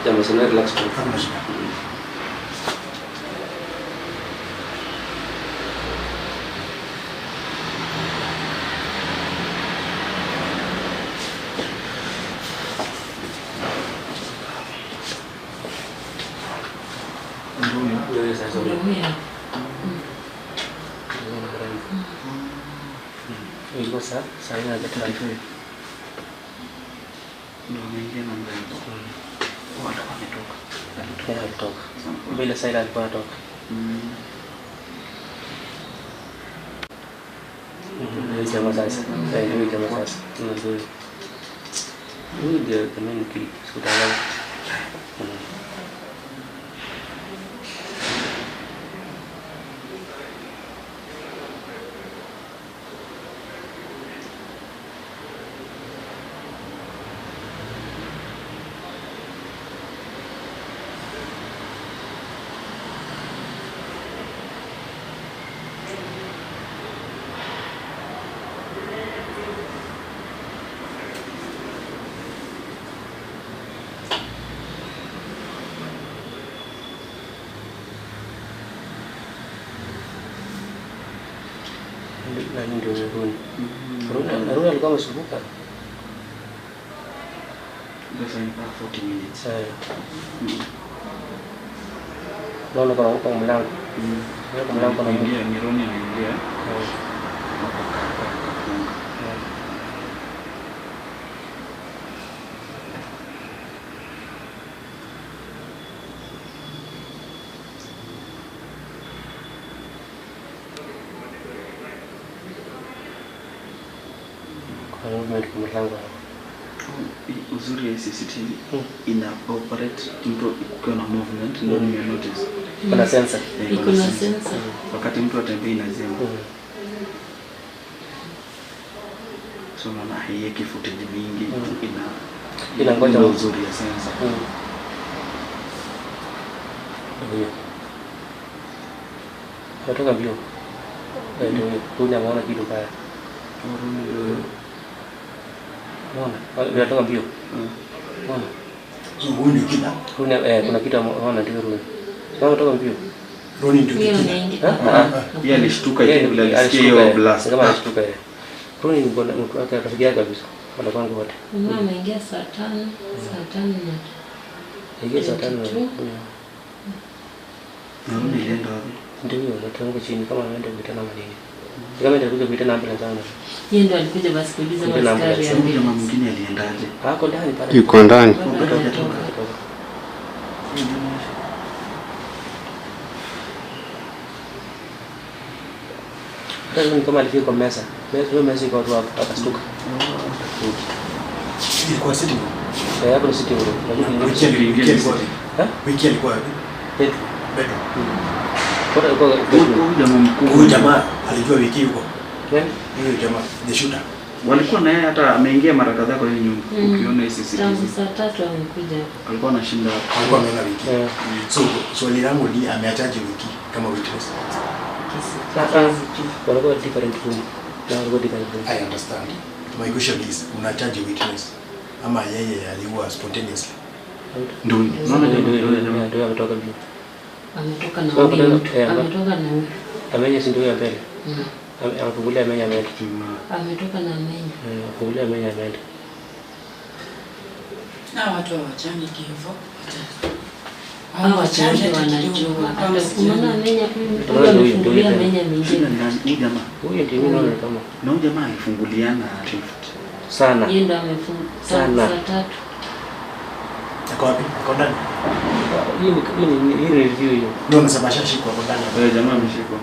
Jangan senang relax. Jadi saya sorry. Ini besar, saya ada terakhir. Ndio mambo yako. Watu wametoka. Kutoka. Bila saya alikuwa anatoka. Ndio jamaa sasa. Ndio jamaa sasa. Ndio. Ndio kama ni sudah. Nani ndio Runi. Runi alikuwa amesumbuka. Sasa ni 40 minutes. Naona kwa mlango. Kwa mlango na mwingine ni Runi anaingia. mlango. Uzuri ya CCTV ina operate mtu ukiwa na movement ndio ni notice. Kuna sensor. Iko na sensor. Wakati mtu atembea inazima. So na haiweki footage mingi ina ngoja uzuri ya sensor. Ndio. Kutoka bio. Ndio kuna maana kitu kaya. Mwana, vinatoka mbio. Mwana. Huyu ndio kina. Kuna kitu mwana ndio Runi. Sasa kutoka mbio. Runi ndio kina. Yeye alishtuka ile alisikia hiyo blast. Kama alishtuka yeye. Runi ni bwana mtu wake akafikia kabisa. Wala kwangu wote. Mama ameingia saa 5 na. Ingia saa 5 na. Runi ilienda wapi? Ndio natangu chini kama anaenda kutana na nini. Kama ndio kuja kuita namba sana. Yeye ndo alikuja basi kuuliza maskari ya mbili. Mama mwingine aliendaje? Hako ndani pale. Yuko ndani. Ndio kama alifika kwa mesa. Mesa iko watu akastuka. Ilikuwa sitting room. Hapo ni sitting room. Wiki alikuwa wapi? Bedroom. Huyu jamaa alijua wiki yuko. Huyu jamaa the shooter. Walikuwa naye hata ameingia mara kadhaa kwa hiyo nyumba. Ukiona CCTV. Tangu saa 3 amekuja. Alikuwa anashinda. Alikuwa ameona wiki. So swali langu ni ameachaje wiki kama witness? Walikuwa different room. I understand. My question is unachaje witness? Ama yeye aliua spontaneously? Ndio. Ndio ametoka mbio. Ametoka na huyo. Ametoka na huyo. Amenya si ndio ya mbele. Anafungulia amenya mbele. Ametoka na amenya. Anafungulia amenya mbele. Na watu wachani hivyo. Hao wachache wanajua. Hata unaona amenya huyu anafungulia amenya mwingine. Huyu jamaa. Huyu ndio mimi naona kama. Na huyu jamaa alifunguliana lift. Sana. Yeye ndo amefunga sana. Saa 3. Ako wapi? Ako ndani. Hii review hiyo. Ndio unasababisha shiko hapo ndani. Wewe jamaa ameshikwa.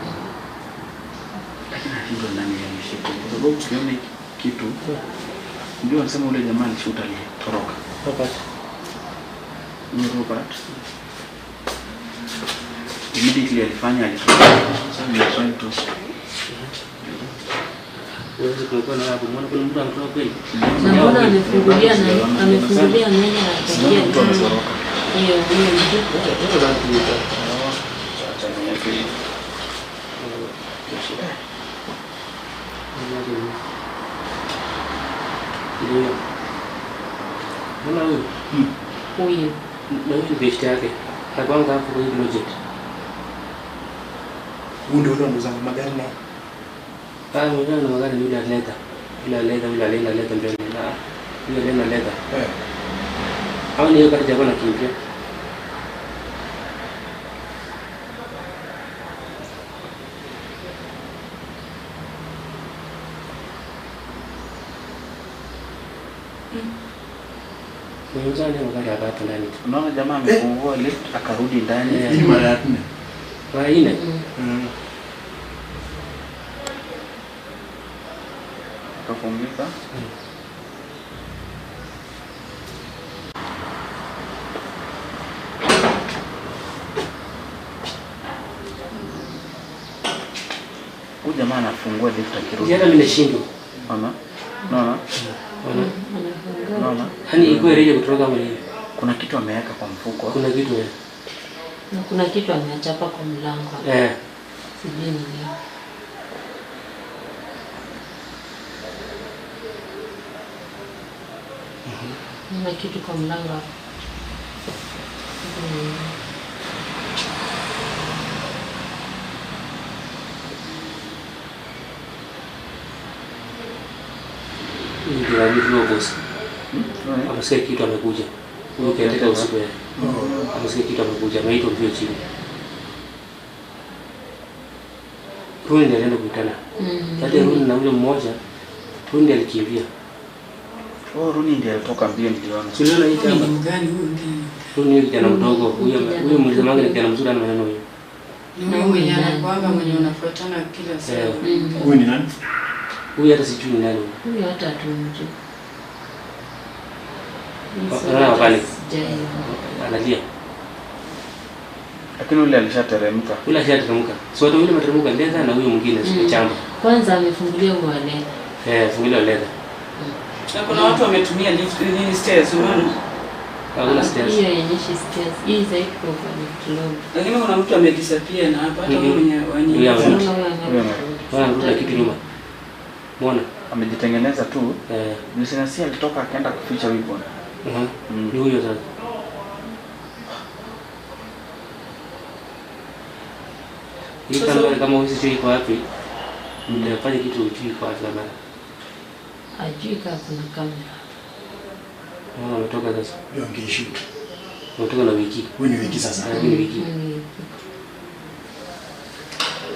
Lakini ndio nani ameshikwa? Kwa sababu ukiona kitu ndio wanasema ule jamaa alishuta alitoroka. Robert. Ni Robert. Immediately alifanya alitoroka. Sasa ni trying to Wewe kulikuwa na hapo mbona kuna mtu anatoka kweli? Na mbona amefungulia nyenye na kuingia ndani. Hiyo mtu. Acha niweke. Ndio. Mbona huyu? Huyu. Na huyu best yake. Hakwanga hapo kwa hii project. Huyu ndio unauza magari naye. Mwenyewe na magari yule aleta. Yule aleta mbele na yule aleta. Hao ni hiyo kati jamaa nakimbia. Mwenyewe ndio magari hapa ndani. Unaona jamaa amefungua lift akarudi ndani. Hii mara ya 4. Mara 4. Kafungika. Huyu jamaa anafungua lift akirudi. Jana mimi nashindwa. Naona. Hani iko reje kutoka mwenyewe. Kuna kitu ameweka kwa mfuko. Kuna kitu Na kuna kitu ameachapa kwa mlango. Sijui ni nini. Kuna kitu kwa mlango hapo. Ndio alivyo boss. Amesikia kitu amekuja. Huyo katika usiku yake. Amesikia kitu amekuja, ameitwa mbio chini. Runi ndiye alienda kukutana. Kati ya Runi na yule mmoja, Runi ndiye alikimbia. Runi ndiye alitoka mbio niliona. Tuliona hii kama gani huyu ndiye. Runi ni kijana mdogo, huyo mzee ni kijana mzuri ana maneno hiyo. Ni mwenye anakuanga mwenye unafuatana kila saa. Huyu ni nani? Huyu hata sijui ni nani. Huyu hata hatumjui. Analia. Lakini yule alishateremka. Yule alishateremka. So hata yule materemka leza na huyo mwingine sio chamba. Kwanza amefungulia huo leza. Fungulia leza. Na kuna watu wametumia lift nini stairs unaona? Hakuna stairs. Hiyo yenyeshi stairs. Hii zaidi kwa floor. Lakini kuna mtu amedisappear na hapa hata mwenye Wana kitu nyuma. Muona? Amejitengeneza tu. Business alitoka akaenda kuficha huyu bwana. Ni huyo sasa. Hii kama huyu sijui iko wapi. Mtafanya kitu ujui kwa sababu. Ajui kama kuna kamera. Ametoka sasa. Ndio angeishoot. Ametoka na wiki. Huyu ni wiki sasa. Ni wiki.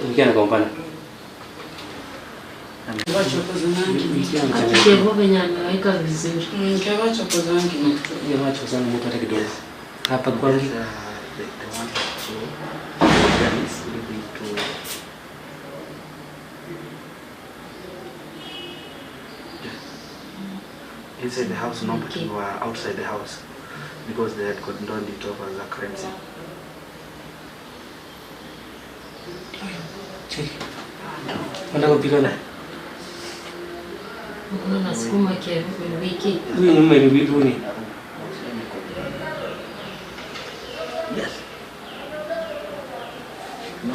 Wiki anakompana. Wacha poza nangi. Akishevo venye ameweka vizuri. Wacha poza nangi. Hiyo macho sana mtu hata kidogo. Hapa kwangi. Inside the house, no, but we were outside the house because they had condoned it off as a crime scene. Wanataka kupigana. Unaona sukuma kia wiki. Huyu mume ni vipi ni? Yes. No.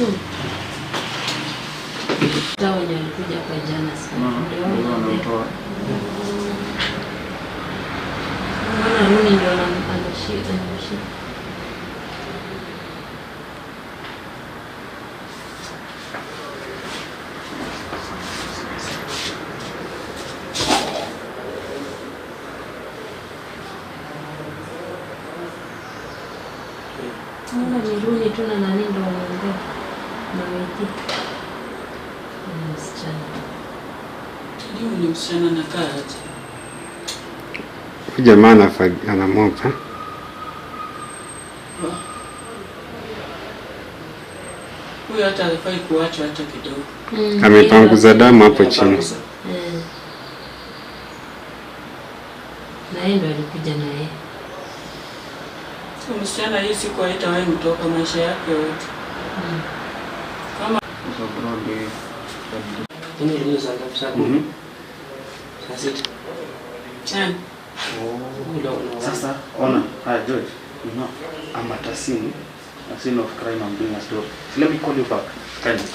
Okay. Tawa wenye walikuja kwa jana sana. Ndio wanatoa. Runi ndio anashika. Ni Runi tu na nani ndio wanaongea na wiki. Msichana. Ndio ni msichana na kazi. Jamaa anamoka. Huyu hata alifai kuachwa hata kidogo. Amepanguza damu hapo chini. Na yeye ndo alikuja na yeye. Msichana hii siku haitawahi mtoka maisha yake yote. Kama Ini saa ngapi saa 10? Saa 6. Chan. Sasa ona, George, you know, I'm at a scene of crime. I'm doing a story. So let me call you back. Kindly.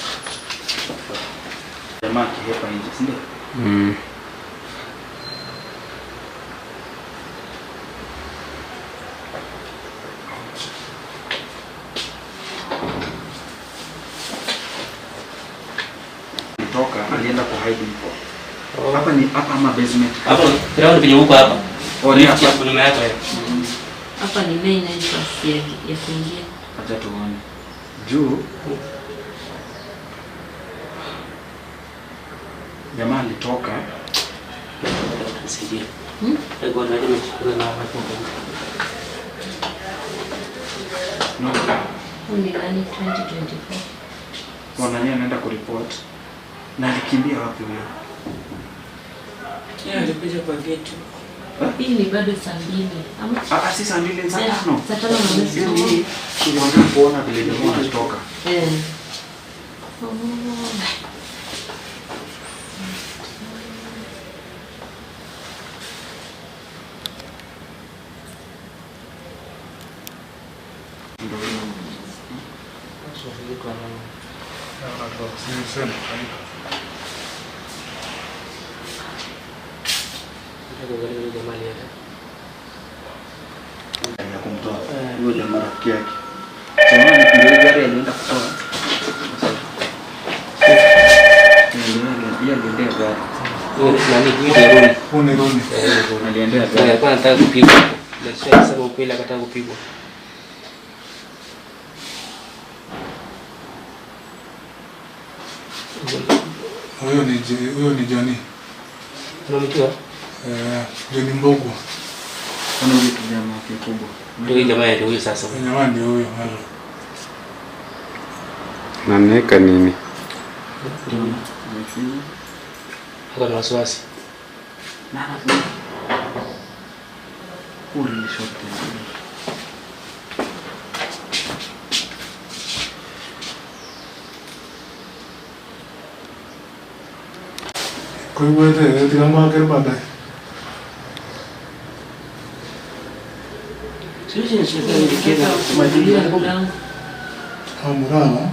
Jamaa kihepa nje, si ndio? Alienda kwa hide info. Hapa ni hapa ama basement. Hapa ground penye huko hapa. Ni hapa kuna maana hapa. Hapa ni main entrance ya kuingia. Acha tuone. Juu jamaa alitoka. Sijui. Ego na ndio kuna na hapo. No. Ni nani 2024. Wanani anaenda kuripot. Na alikimbia wapi huyo? Yeye alikuja kwa gate. Hii ni bado saa 2. Ama Si saa 2 saa 5. Saa 5 na nusu. Hii tuliona kuona vile jamaa anatoka. Ya kumtoa huyo jamaa rafiki yake. Jamaa ndio gari alienda kutoa. Ndio aliendea gari. Nani Aliendea gari. alikuwa anataka kupigwa. Ndio sasa ukweli akataka kupigwa. Huyo ni Johnny. Unamjua? Johnny Mbogo. Kuna yule kijana mkubwa. Ndio jamaa ndio huyo sasa. Jamaa ndio huyo. Naneka nini? Hako na wasiwasi. Uli shote. Kwa hiyo wewe kama kerba Sisi ni shida ile Majulia mlango. Murawa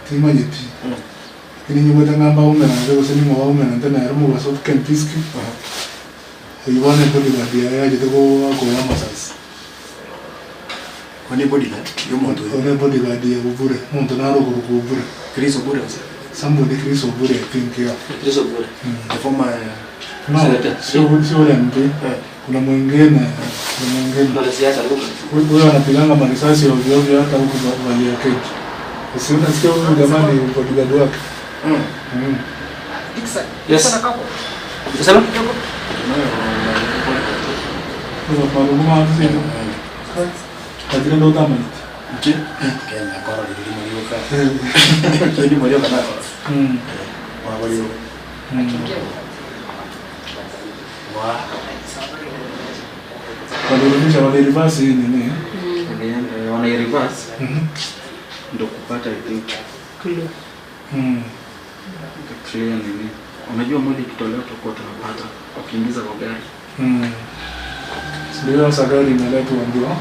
timanyeti. Ini nyumba ngamba umena ndio sema mwa umena tena yaro mwa soft can piski. Iwane bodi badia ya jito ko ya masas. Kwani bodi la? Yo muntu. One bodi badia bubure. Muntu naro ko bubure. Kristo bure. Somebody Kristo bure think ya. Kristo bure. The former sio MP. Kuna mwingine mwanasiasa huyo anapiganga marisasi ovyo ovyo hata huko bali ya keti. Sio nasikia huyo jamani bodyguard wake. Yes. Unasema? Kwa sababu mama anasema kadri ndo kama nchi Kenya kwa ndio mlioka. Ndio mlioka na. Walio. Walirudisha wale reverse nini? Wana reverse. Ndio kupata I think. Clear nini? Unajua mwili kitolewa tutakuwa tunapata ukiingiza kwa gari. Ndio sasa gari imeletwa ndio.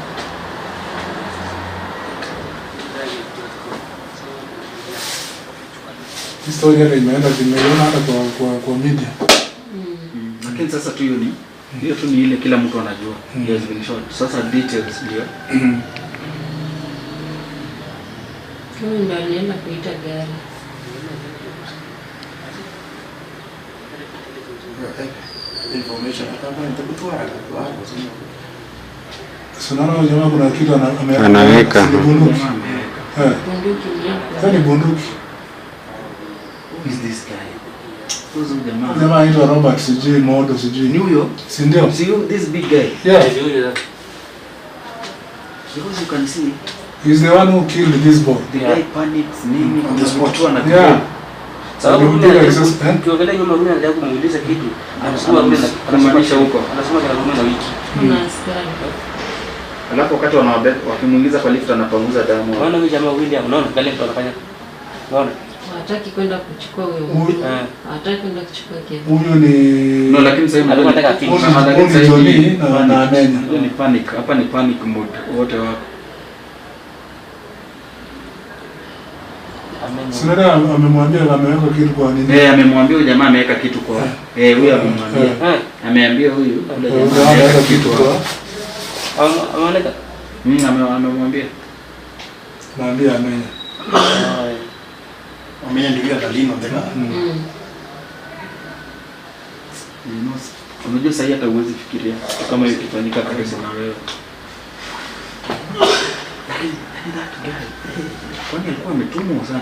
Historia ile imeenda zimeona hata kwa media. Lakini sasa tu hiyo tu ni ile kila mtu anajua. Yes, been short. Sasa details ndio. Huyu ndo alienda kuita gari. information hapa nitakutoa hapo. Sunana jamaa kuna kitu anaweka. Bunduki. Bunduki Sasa ni bunduki. Who is this guy? Who's the man? Jamaa anaitwa Robert sijui Modo sijui. Ni huyo? Si ndio? See you this big guy. Yeah. Because you can see He's the one who killed this boy. the guy panics nini On the spot. Yeah. Sababu ukiangalia nyuma mimi ndio kumuuliza kitu. Anasema mimi anamaanisha huko. Anasema kana na wiki. kuna askari. Alafu wakati wakimuingiza kwa lift anapanguza damu. Unaona huyu jamaa William, unaona kale mtu anafanya. Unaona? Hataki kwenda kuchukua huyo. Hataki kwenda kuchukua kile. Huyo ni no, lakini sasa alikuwa anataka kitu. Na amenya. Ni panic. Hapa ni panic mode. Wote wako. Sinada amemwambia ameweka kitu kwa nini? Amemwambia huyu jamaa ameweka kitu kwa. Huyu amemwambia. Ameambia huyu jamaa ameweka kitu kwa. Ameoneka. Amemwambia. Naambia amenya. Amenya ndio atalino tena. Unajua sasa hata uwezi fikiria kama hiyo kifanyika karibu na wewe. Kwani alikuwa ametumwa sana?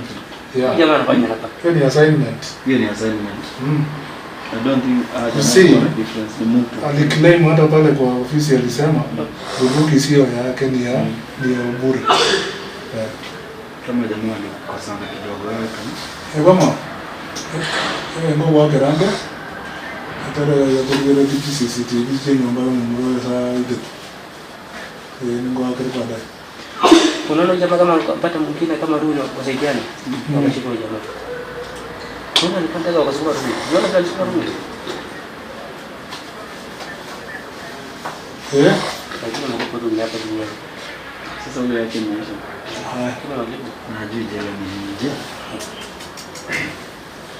Yeah. Jamaa anafanya hapa. Hiyo ni assignment. Hiyo ni assignment. I don't think difference ni mtu. Aliclaim hata pale kwa ofisi alisema bunduki sio yake ni ya bure. Kama jamaa alikosana kidogo wewe kama. Kama ngo wake range atara ya kugira kitu CCTV chenye ambayo mmoja saa hiyo. Ngo wake baadaye. Unaona jamaa kama mpata mwingine kama Runi wasaidiane. Wakashika jamaa. Kuna nipanda wakasema Runi. Unaona kama alisema Runi. Lakini mnakuwa Runi hapa duniani. Sasa huyo yake maisha. Kama walipo. Najui jela ni nje.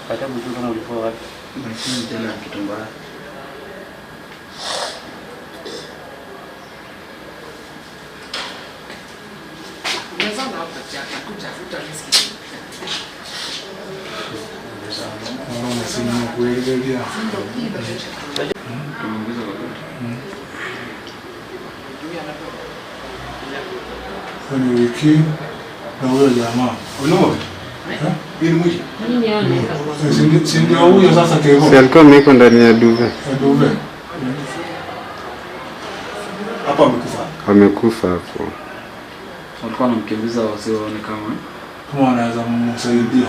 Hata mtu kama ulikuwa wapi? Lakini jela ni kitu mbaya. Ni wiki na huyo jamaa. Unaona? Hii ni mwisho. Nini anaweka kwa? Si ndio huyo sasa kevo. Si alikuwa ameko ndani ya duve. Duve. Hapa amekufa. Amekufa hapo. Walikuwa wanamkimbiza wasione kama anaweza kumsaidia.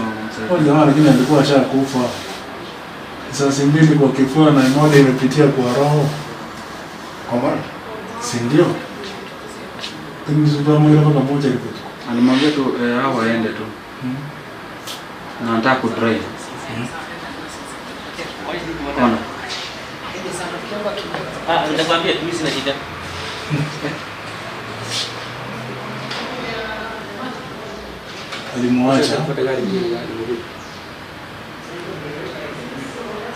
Huyo jamaa lakini alikuwa ashakufa. Sasa mbili kwa kifua na moja imepitia kwa roho. Kwa maana Si ndio? Ndio mwili kwa moja ilikuwa. alimwambia tu hao waende tu. Na nataka ku drive. Ona. Nitakwambia mimi sina shida.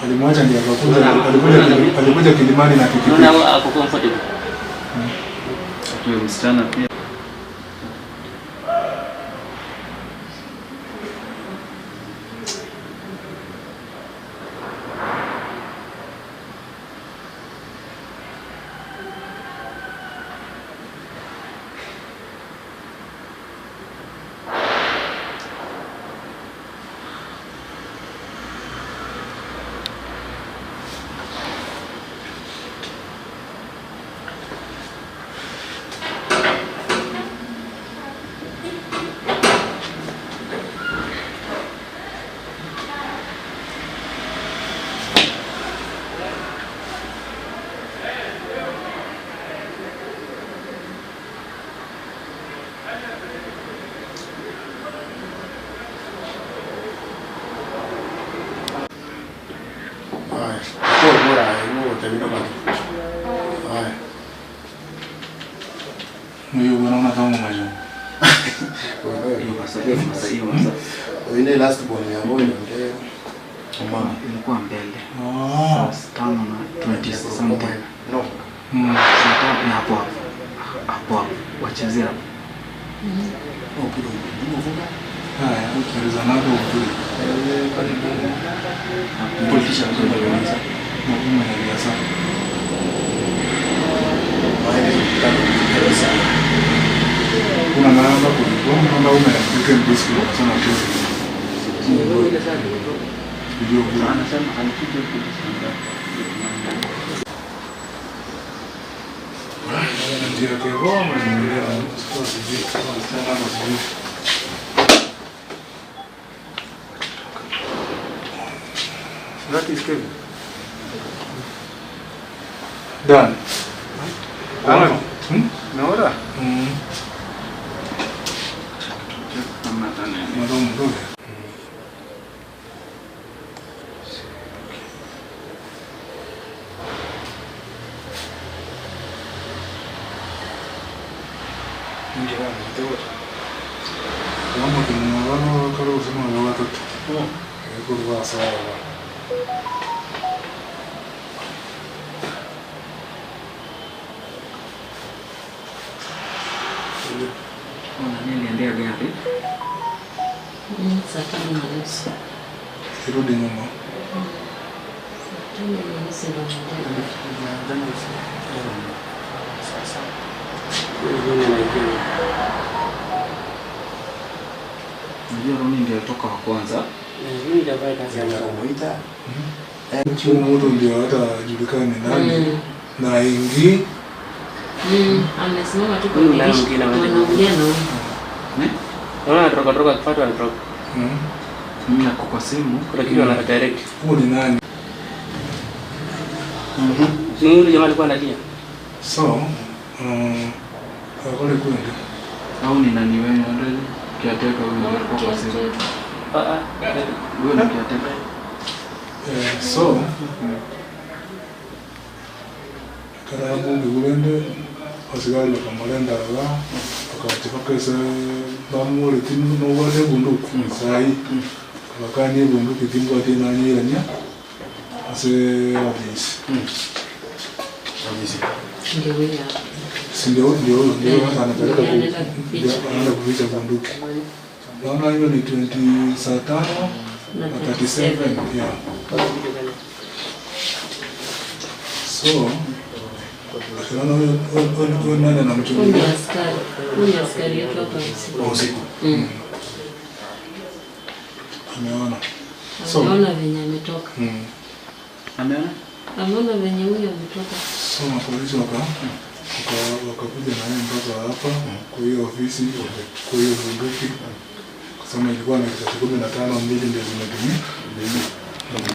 Alimwacha ndio alikuja Kilimani na pikipiki. Unaona ako comfortable. Huyo msichana pia Mimi unaona kama majo. Ile last ball ya moyo ndio mama ilikuwa mbele. Saa 5:20 something. No. Saa 5 hapo wachezea. Haya, ukiweza nako ukuli. Politisha ndio kwanza. Mama ya sana. Kuna namba kulikuwa namba umeandika mbiski kwa sana tu. Ndio Anasema alikuja kujisanga. ndio kwa goma ndio kwa sisi sana kwa sisi. That is Kevin. Done. Naona? Kama kimwagano karo usema watoto. Kurwa sawa. Niliendea gari. Saa 5:30. Kirudi nyuma. Saa 5:30 ndo naenda. Sasa. Mimi naikiri. Ndio Roni ndio toka wa kwanza. Mimi nitafanya kazi ya Anamuita. Huyo mtu ndio hata julikane nani. Na ingi Amesimama tu kwa dirisha. Wanaongea na huyu. Naona anatoka kifuata anatoka. Mimi nako kwa simu. Kuna kitu ana direct. huyo ni nani? Ni yule jamaa alikuwa analia. So, kule kwenda. Au ni nani wewe ndio kiateka huyo alikuwa kwa simu. Wewe ni kiateka. So, kada bunge gulende asigalo kamalenda la wakati pakesa bamule timu no wale bunduki sai wakani bunduki timu ati na nyiranya ase abisi Ndio wewe. ndio ana kuvicha bunduki. Naona hiyo ni 20 saa 5 na 37 yeah. So, kuna huyo nani anamchungulia? Huyu askari yetu hapa Usiku. Ameona. ameona venye ametoka. Ameona venye huyo ametoka. So, mapolisi wakakuja na yeye mpaka hapa kwa hiyo ofisi, kwa hiyo bunduki. Kwa sababu ilikuwa na 15 mbili ndio zimetumia.